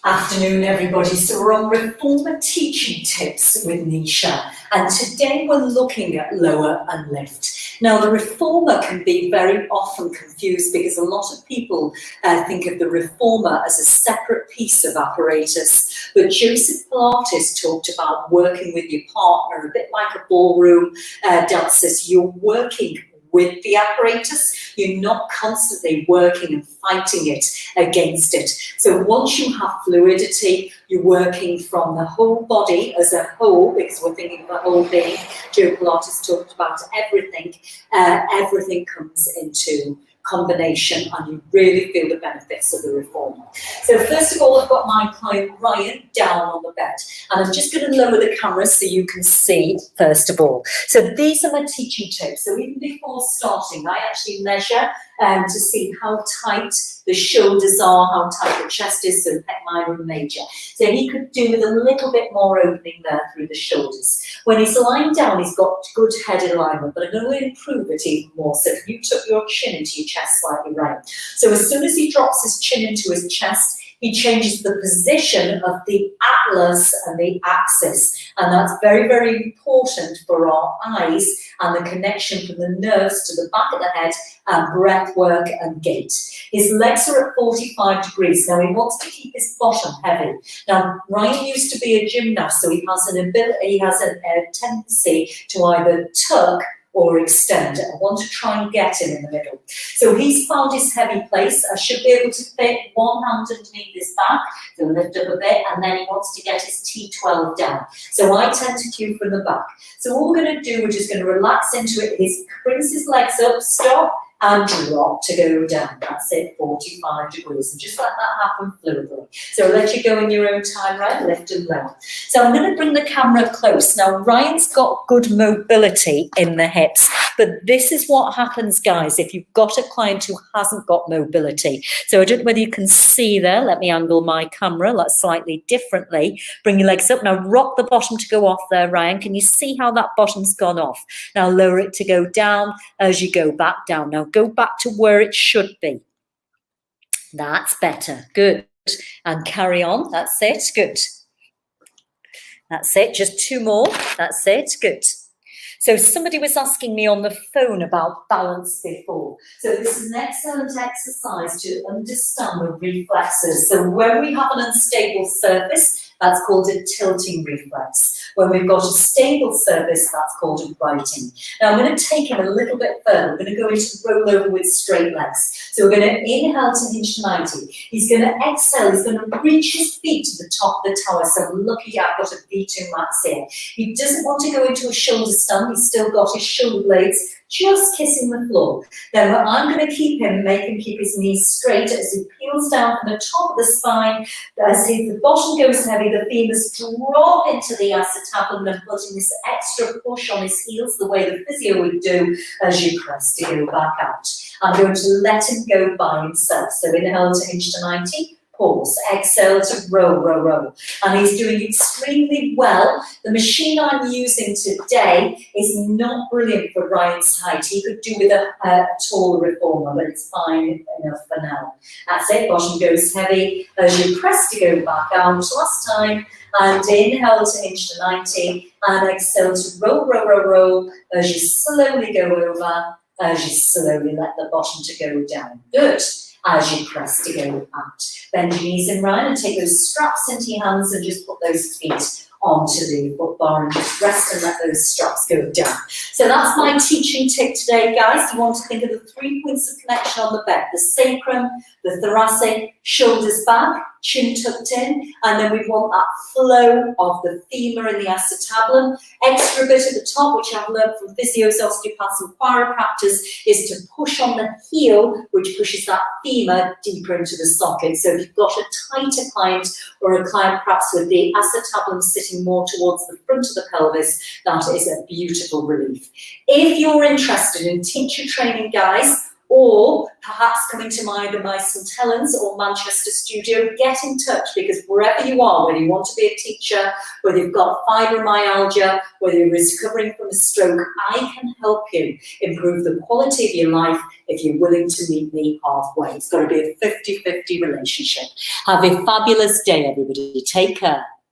Afternoon, everybody. So we're on reformer teaching tips with Nisha, and today we're looking at lower and lift. Now, the reformer can be very often confused because a lot of people think of the reformer as a separate piece of apparatus, but Joseph Pilates talked about working with your partner, a bit like a ballroom dancers. You're working with the apparatus, you're not constantly working and fighting it against it. So once you have fluidity, you're working from the whole body as a whole, because we're thinking of the whole being. Joe Pilates talked about everything. Everything comes into combination and you really feel the benefits of the reformer. So first of all, I've got my client Ryan down on the bed, and I'm just going to lower the camera so you can see first of all. So these are my teaching tips. So even before starting, I actually measure to see how tight the shoulders are, how tight the chest is, so pec minor and major. So he could do with a little bit more opening there through the shoulders. When he's lying down, he's got good head alignment, but I'm going to improve it even more. So if you took your chin into your chest slightly right. So as soon as he drops his chin into his chest, he changes the position of the atlas and the axis. And that's very, very important for our eyes and the connection from the nerves to the back of the head and breath work and gait. His legs are at 45 degrees. Now he wants to keep his bottom heavy. Now Ryan used to be a gymnast, so he has an ability, he has a tendency to either tuck or extend. I want to try and get him in the middle. So he's found his heavy place. I should be able to fit one hand underneath his back, so lift up a bit, and then he wants to get his T12 down. So I tend to cue from the back. So all we're going to do, we're just going to relax into it. He brings his legs up, stop, and drop to go down. That's it, 45 degrees. And just let that happen fluidly. So I'll let you go in your own time, right? Lift and lower. So I'm going to bring the camera close. Now, Ryan's got good mobility in the hips, but this is what happens, guys, if you've got a client who hasn't got mobility. So I don't know whether you can see there. Let me angle my camera like slightly differently. Bring your legs up. Now, rock the bottom to go off there, Ryan. Can you see how that bottom's gone off? Now, lower it to go down as you go back down. Now, go back to where it should be. That's better. Good. And carry on. That's it. Good. That's it. Just two more. That's it. Good. So somebody was asking me on the phone about balance before. So this is an excellent exercise to understand the reflexes. So when we have an unstable surface, that's called a tilting reflex. When we've got a stable surface, that's called a righting. Now I'm going to take him a little bit further. We're going to go into roll over with straight legs. So we're going to inhale to hinge to 90. He's going to exhale. He's going to reach his feet to the top of the tower. So lucky I've got a V2 max here. He doesn't want to go into a shoulder stand. He's still got his shoulder blades just kissing the floor. Then I'm going to make him keep his knees straight as he peels down from the top of the spine. As the bottom goes heavy, the femurs drop into the acetabulum and putting this extra push on his heels, the way the physio would do as you press to go back out. I'm going to let him go by himself. So inhale to hinge to 90. Pause, exhale to roll, roll, roll. And he's doing extremely well. The machine I'm using today is not brilliant for Ryan's height. He could do with a taller reformer, but it's fine enough for now. That's it, bottom goes heavy as you press to go back out. Last time, and inhale to hinge to 90, and exhale to roll, roll, roll, roll, as you slowly go over, as you slowly let the bottom to go down. Good. As you press to go out. Bend your knees in, Ryan, and take those straps into your hands and just put those feet onto the foot bar and just rest and let those straps go down. So that's my teaching tip today, guys. You want to think of the 3 points of connection on the bed: the sacrum, the thoracic, shoulders back, chin tucked in, and then we want that flow of the femur and the acetabulum. Extra bit at the top, which I've learned from physios, osteopaths and chiropractors, is to push on the heel, which pushes that femur deeper into the socket. So if you've got a tighter client or a client perhaps with the acetabulum sitting more towards the front of the pelvis, that is a beautiful relief. If you're interested in teacher training, guys, or perhaps coming to either my St Helens or Manchester studio, get in touch, because wherever you are, whether you want to be a teacher, whether you've got fibromyalgia, whether you're recovering from a stroke, I can help you improve the quality of your life if you're willing to meet me halfway. It's got to be a 50-50 relationship. Have a fabulous day, everybody. Take care.